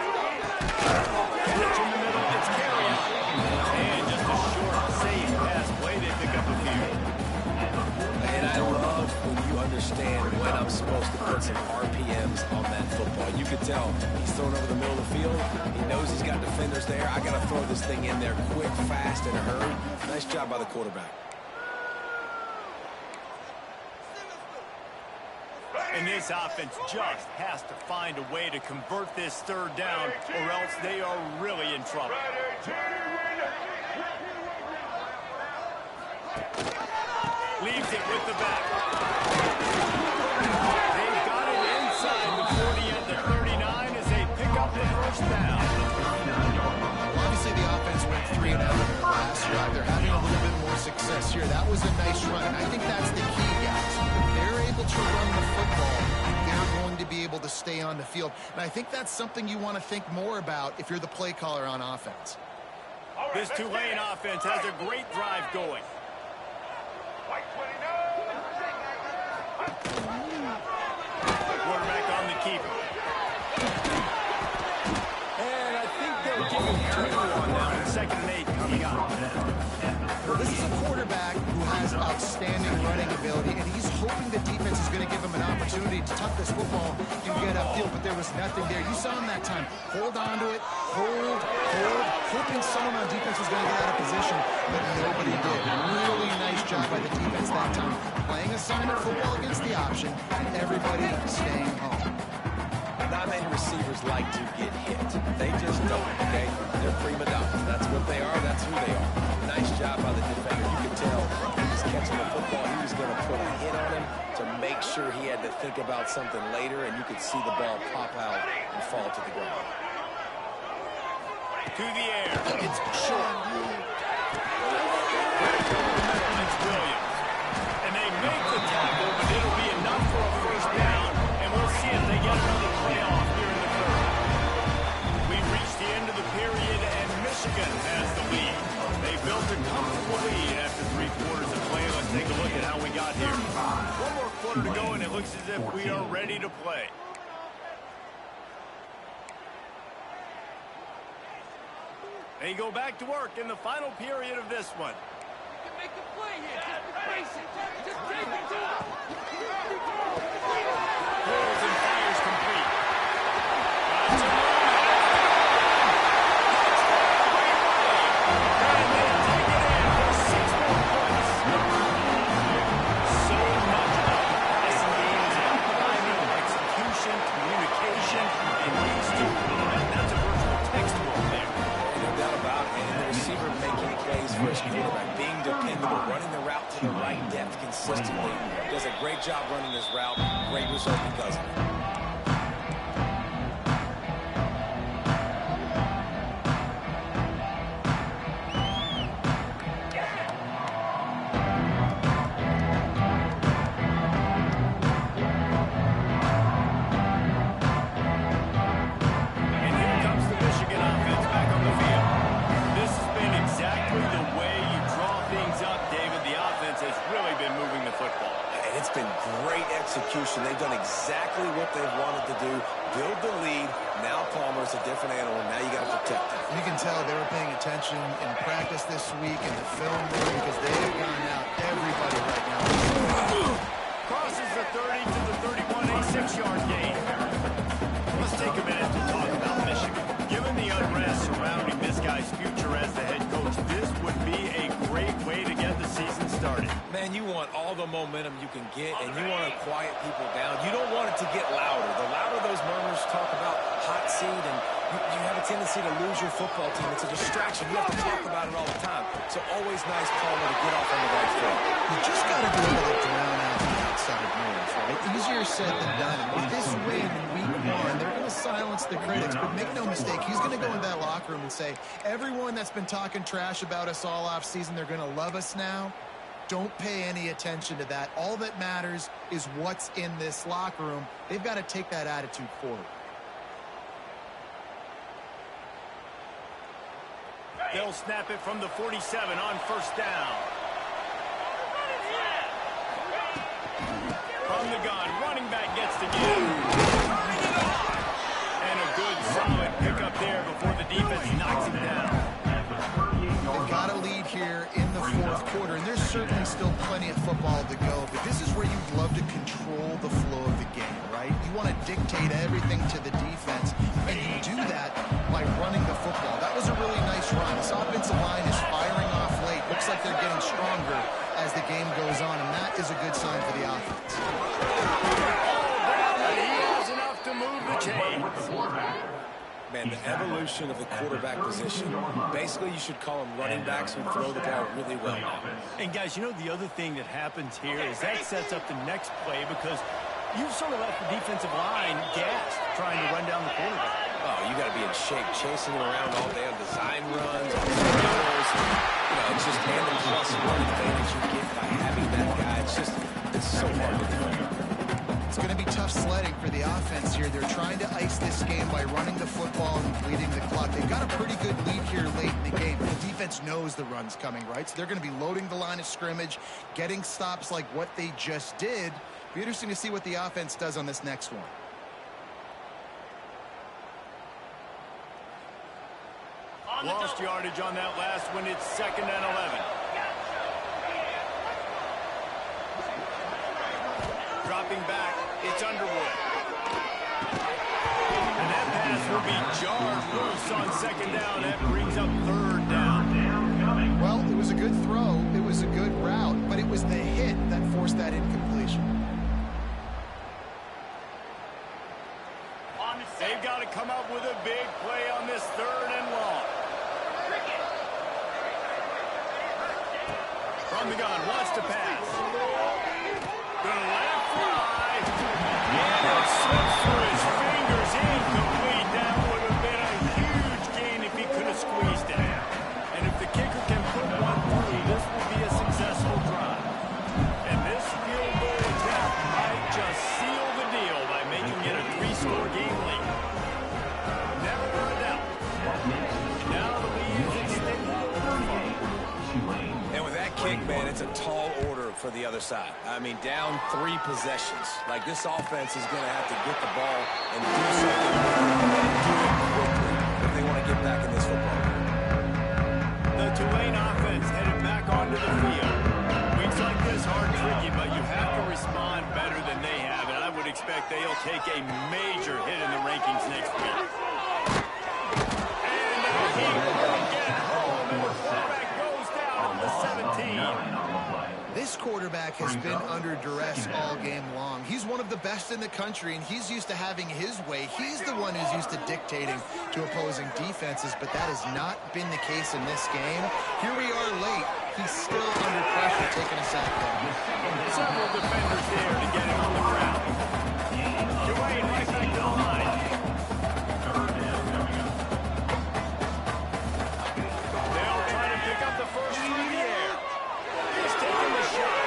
Catch in the middle. It's carry out. And just a short, safe pass play. They pick up a few. And I love when you understand when I'm supposed to put some RPMs on that football. You can tell he's throwing over the middle of the field. He knows he's got defenders there. I got to throw this thing in there quick, fast, in a hurry. Nice job by the quarterback. And this offense just has to find a way to convert this third down, or else they are really in trouble. Leaves it with the back. They've got it inside the 40 at the 39 as they pick up the first down. Obviously, the offense went 3 and out in the last drive. They're having a little bit more success here. That was a nice run, and I think that's the key, guys. They're able to run the football. They're going to be able to stay on the field. And I think that's something you want to think more about if you're the play caller on offense. This Tulane offense has a great drive going. Quarterback on the keeper. And I think they'll give him 2 on that. 2nd and 8 coming up. Well, this is a quarterback who has outstanding running ability, and he's hoping the defense is going to give him an opportunity to tuck this football and get upfield, but there was nothing there. You saw him that time. Hold on to it, hold, hoping someone on defense was going to get out of position, but nobody did. Really nice job by the defense that time, playing assignment football against the option, and everybody staying home. Not many receivers like to get hit. They just don't, okay? They're prima donnas. That's what they are. That's who they are. Nice job by the defender. You could tell he was catching the football. He was going to put a hit on him to make sure he had to think about something later, and you could see the ball pop out and fall to the ground. To the air. It's short. It's Williams. And they make the tackle, but it'll be enough for a first down, and we'll see if they get another playoff here in the third. We've reached the end of the period, and Michigan has the lead. They built a comfortable lead after 3 quarters of play. Let's take a look at how we got here. 1 more quarter to go, and it looks as if we are ready to play. They go back to work in the final period of this one. You can make a play here. Just embrace it. Just take it to him. Throws and fires complete. Does a great job running this route. Great result because of it. They've done exactly what they've wanted to do. Build the lead. Now Palmer's a different animal. Now you got to protect him. You can tell they were paying attention in practice this week in the film room because they have gone out everybody right now. Crosses the 30 to the 31, a 6-yard gain. Let's take a minute to talk about Michigan. Given the unrest surrounding this guy's future as the head coach, this would be a great way to get the season started. Man, you want all the momentum you can get, and you want to quiet people down. You don't want it to get louder. The louder those murmurs talk about hot seat, and you have a tendency to lose your football team. It's a distraction. You have to talk about it all the time. So always nice, Palmer, to get off on the right foot. You just got to be able to drown out the outside noise, right? Easier said than done. And with this win in week 1, they're going to silence the critics. But make no mistake, he's going to go into that locker room and say, everyone that's been talking trash about us all off season, they're going to love us now. Don't pay any attention to that. All that matters is what's in this locker room. They've got to take that attitude forward. They'll snap it from the 47 on first down. From the gun, running back gets to give. And a good solid pickup there before the defense knocks him down. They've got a lead here in the fourth quarter, and there's certainly still plenty of football to go, but this is where you'd love to control the flow of the game, right? You want to dictate everything to the defense, and you do that by running the football. That was a really nice run. This offensive line is firing off late. Looks like they're getting stronger as the game goes on, and that is a good sign for the offense. He has enough to move the chains. Man, the evolution of the quarterback position, basically you should call them running backs who throw the ball really well now. And guys, you know the other thing that happens here is that sets up the next play because you've sort of left the defensive line gassed trying to run down the quarterback. Oh, you got to be in shape, chasing him around all day on design runs, on skills. You know, it's just man and plus one advantage you get by having that guy. It's so hard to do. It's going to be tough sledding for the offense here. They're trying to ice this game by running the football and bleeding the clock. They've got a pretty good lead here late in the game. The defense knows the run's coming, right? So they're going to be loading the line of scrimmage, getting stops like what they just did. Be interesting to see what the offense does on this next one. Lost yardage on that last one. It's 2nd and 11. Dropping back, it's Underwood. And that pass will be jarred loose on 2nd down. That brings up 3rd down. Well, it was a good throw. It was a good route, but it was the hit that forced that incompletion. They've got to come up with a big play on this 3rd and long. From the gun, wants to pass. Gonna let it fly. And it slips through his fingers. Incomplete. That would have been a huge gain if he could have squeezed it. And if the kicker can put one through, this will be a successful drive. And this field goal attempt might just seal the deal by making it a 3-score game lead. Never a doubt. Now the lead is extended over. And with that kick, man, it's a tall order for the other side. I mean, down 3 possessions. Like, this offense is going to have to get the ball and do something quickly if they want to get back in this football game. The Tulane offense headed back onto the field. Weeks like this are tricky, but you have to respond better than they have, and I would expect they'll take a major hit in the rankings next week. And he will get home, and the quarterback goes down on the 17. This quarterback has been under duress all game long. He's one of the best in the country, and he's used to having his way. He's the one who's used to dictating to opposing defenses, but that has not been the case in this game. Here we are late. he's still under pressure taking a sack there. Several defenders there to get him on the ground. Tulane right back to the line. They'll try to pick up the first through the air. He's taking the shot.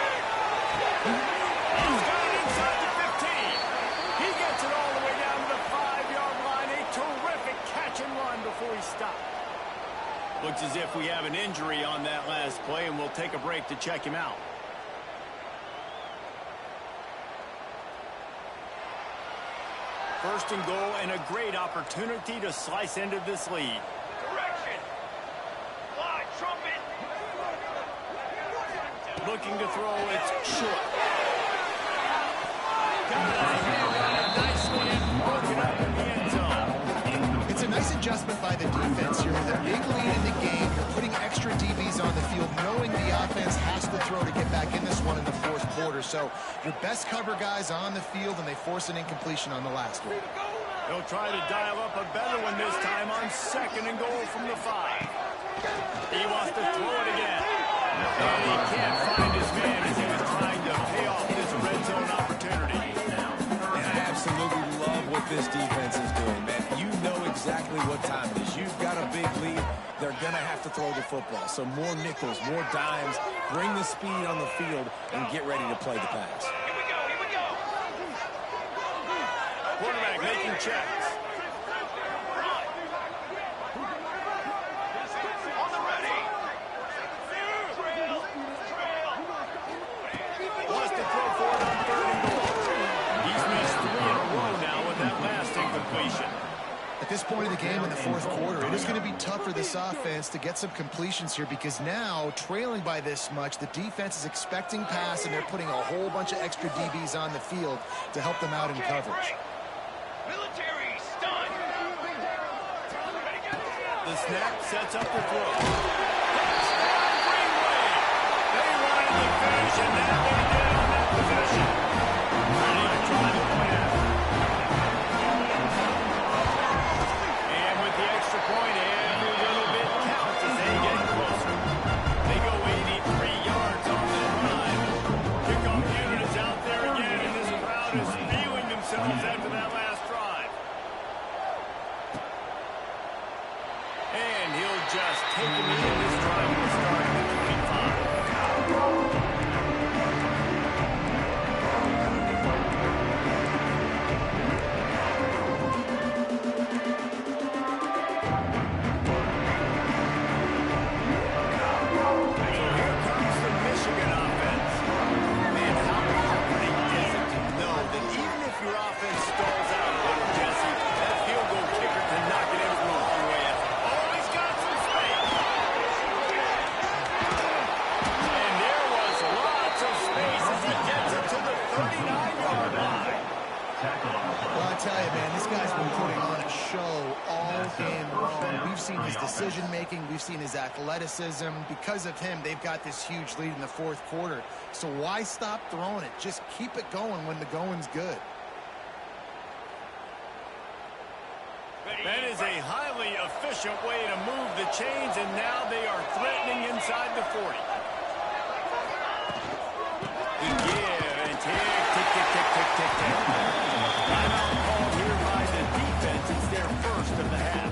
He's got it inside the 15. He gets it all the way down to the 5-yard line. A terrific catch and run before he stopped. Looks as if we have an injury on that last play, and we'll take a break to check him out. First and goal, and a great opportunity to slice into this lead. Direction. Fly, trumpet. Looking to throw, it's short. Got his hand on it nicely and broke it up in the end zone. It's a nice adjustment by the defense here. With a big lead in the game, you're putting extra DBs on the field, knowing the offense has to throw to get back in this one in the fourth quarter. So your best cover guys on the field, and they force an incompletion on the last one. They'll try to dial up a better one this time on second and goal from the 5. He wants to throw it again. And he can't find his man as he was trying to pay off this red zone opportunity. And I absolutely love what this defense is doing, man. You know exactly what time it is. You've got a big lead. They're going to have to throw the football. So more nickels, more dimes, bring the speed on the field, and get ready to play the pass. Here we go, here we go. Quarterback making checks. On the ready. Wants to throw for it on third and goal. He's missed 3 in a row now with that last incompletion. At this point of the game in the fourth quarter, it is going to be tough for this offense to get some completions here, because now, trailing by this much, the defense is expecting pass, and they're putting a whole bunch of extra DBs on the field to help them out in coverage. Military stun. The snap sets up the throw. Touchdown, Greenway! They wanted the finish, and that they did on that possession. Ready to try the point after. And with the extra point, every little bit counts as they get closer. They go 83 yards on the drive. Kickoff unit is out there again, and this crowd is feeling themselves after that last drive. And he'll just take him in this drive to start at the 25. So here comes the Michigan offense. Man, how comforting is it to know that even if your offense stalls out a little, Jesse, that field goal kicker can knock it in from a long way out. Oh, he's got some space. And there was lots of space as he gets it to the 39-yard line. Well, I tell you, man, this guy's been putting on a show all game long. We've seen his decision-making. We've seen his athleticism. Because of him, they've got this huge lead in the fourth quarter. So why stop throwing it? Just keep it going when the going's good. That is a highly efficient way to move the chains, and now they are threatening inside the 40. The give and tick, tick, tick, tick, tick, tick, tick. Timeout called here by the defense. It's their first of the half.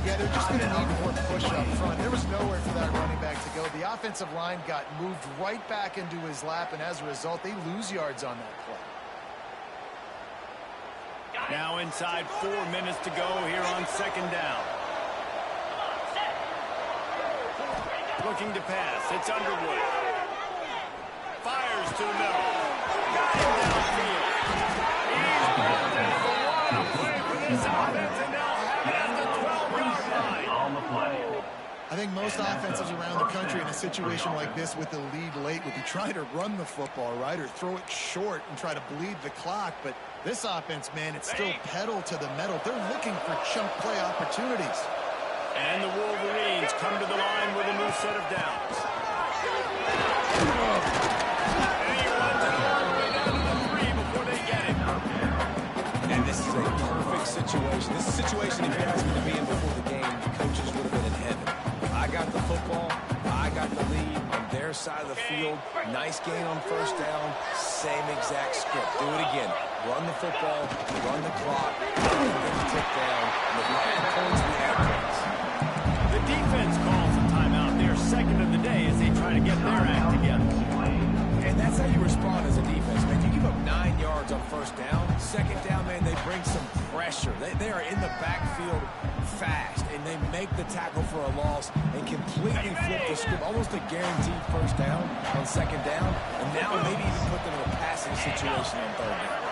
Yeah, they're just going to need more push up front. There was nowhere for that running back to go. The offensive line got moved right back into his lap, and as a result, they lose yards on that play. Now inside 4 minutes to go here on second down. Looking to pass. It's Underwood. Fires to the middle. Got him downfield. He's brought in for one. A play for this offense, and they'll have it at the 12-yard line. On the play. I think most offenses around the country in a situation like this with the lead late would be trying to run the football, right, or throw it short and try to bleed the clock. But this offense, man, it's still pedal to the metal. They're looking for chunk play opportunities. And the Wolverines come to the line with a new set of downs. And he runs it all the way down to the 3 before they get him. And this is a perfect situation. This is a situation, if you asked me to be in before the game, the coaches would have been in heaven. I got the football, I got the lead, their side of the field. Nice gain on first down. Same exact script. Do it again. Run the football, run the clock, get tick down, and if we add points, we add points. The defense calls a timeout there, second of the day, as they try to get their act together. And that's how you respond as a defense, man. You give up 9 yards on first down. Second down, man, they bring some pressure. They are in the backfield fast, and they make the tackle for a loss and completely flip the script. Almost a guaranteed first down on second down, and now maybe even put them in a passing situation on third down.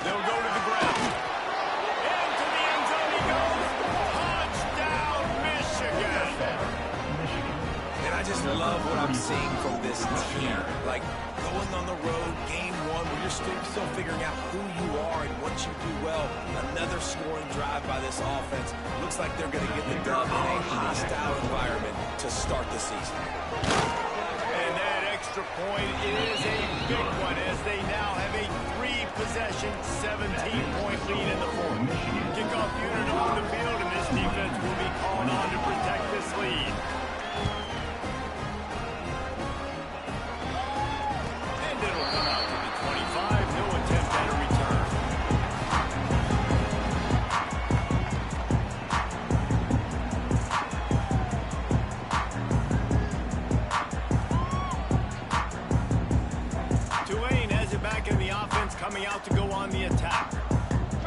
They'll go to the ground. Into the end zone he goes. Touchdown, Michigan. And I just love what I'm seeing from this team. Like, going on the road, game one, where you're still figuring out who you are and what you do well. Another scoring drive by this offense. Looks like they're going to get the dub in a hostile environment to start the season. And that extra point is a big one, as they now have a 3-possession, 17-point lead in the fourth. Kickoff unit on the field, and this defense will be called on to protect this lead. And it'll come out to the 25. No attempt at a return. Tulane has it back in the offense, coming out to go on the attack.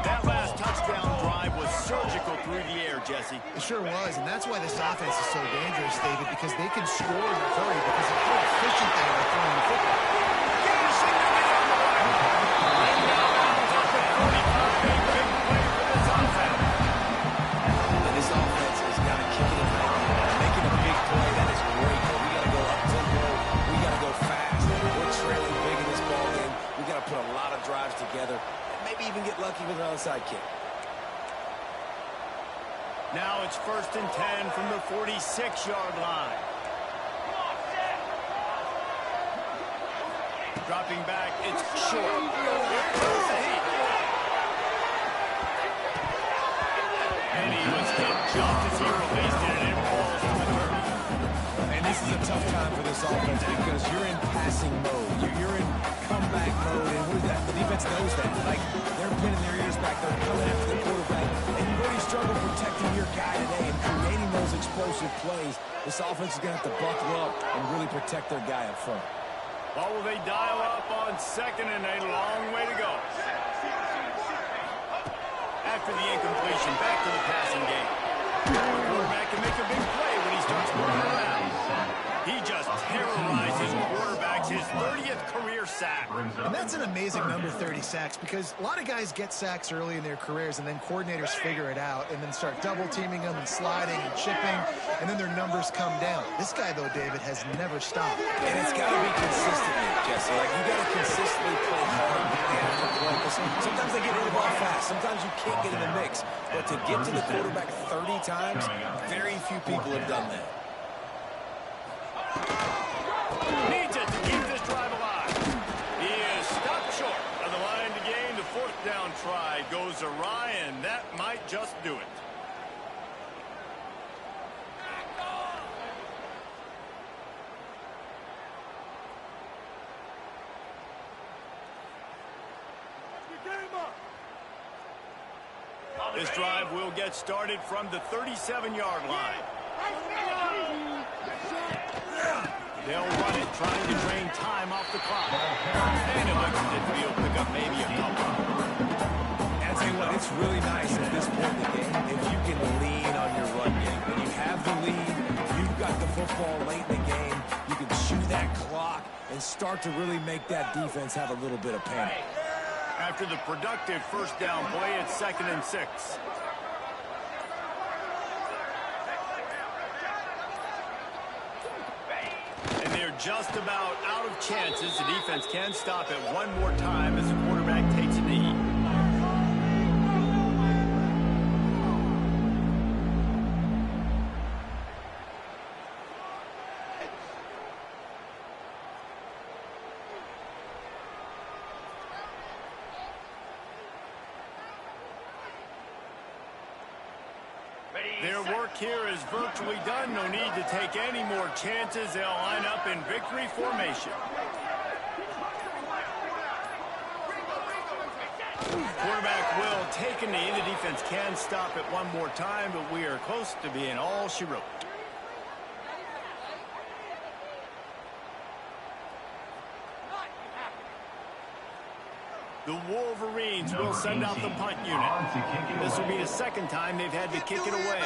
That last touchdown drive was surgical through the air, Jesse. It sure was, and that's why this offense is so dangerous, David, because they can score in a hurry because of how efficient they are throwing the football. And this offense has got to kick it in high. Making a big play, that is great, but we got to go up-tempo. We got to go fast. We're trailing big in this ball game. We got to put a lot of drives together and maybe even get lucky with an onside kick. Now it's 1st and 10 from the 46-yard line. Dropping back, it's short. Here comes the heat. And he was hit just as he released it, and it falls to the 30. And this is a tough time for this offense because you're in passing mode. You're in comeback mode, and what is that? The defense knows that. Like, they're pinning their ears back. They're coming after the quarterback, and you've already struggled protecting your guy today and creating those explosive plays. This offense is going to have to buckle up and really protect their guy up front. What will they dial up on second, and a long way to go? After the incompletion, back to the passing game. The quarterback can make a big play when he starts moving around. He just terrorizes quarterbacks, his 30th career sack. And that's an amazing number, 30 sacks, because a lot of guys get sacks early in their careers, and then coordinators figure it out and then start double-teaming them and sliding and chipping, and then their numbers come down. This guy, though, David, has never stopped. And it's got to be consistently, Jesse. Like, you got to consistently play hard after play. Sometimes they get rid of the ball fast. Sometimes you can't get in the mix. But to get to the quarterback 30 times, very few people have done that. Needs it to keep this drive alive. He is stopped short of the line to gain. The 4th down try goes awry, and that might just do it. This drive will get started from the 37-yard line. They'll run it, trying to drain time off the clock. And it looks as if he'll pick up maybe a couple. And I'll tell you what, it's really nice at this point in the game if you can lean on your run game. When you have the lead, you've got the football late in the game, you can chew that clock and start to really make that defense have a little bit of panic. After the productive 1st down play, it's 2nd and 6. And they're just about out of chances. The defense can stop it one more time as the quarterback takes a knee. Their work here is virtually done. No need to take any more chances. They'll line up in victory formation. Quarterback will take a knee. The defense can stop it one more time, but we are close to being all she wrote. The Wolverines will send out the punt unit. This will be the second time they've had to kick it away.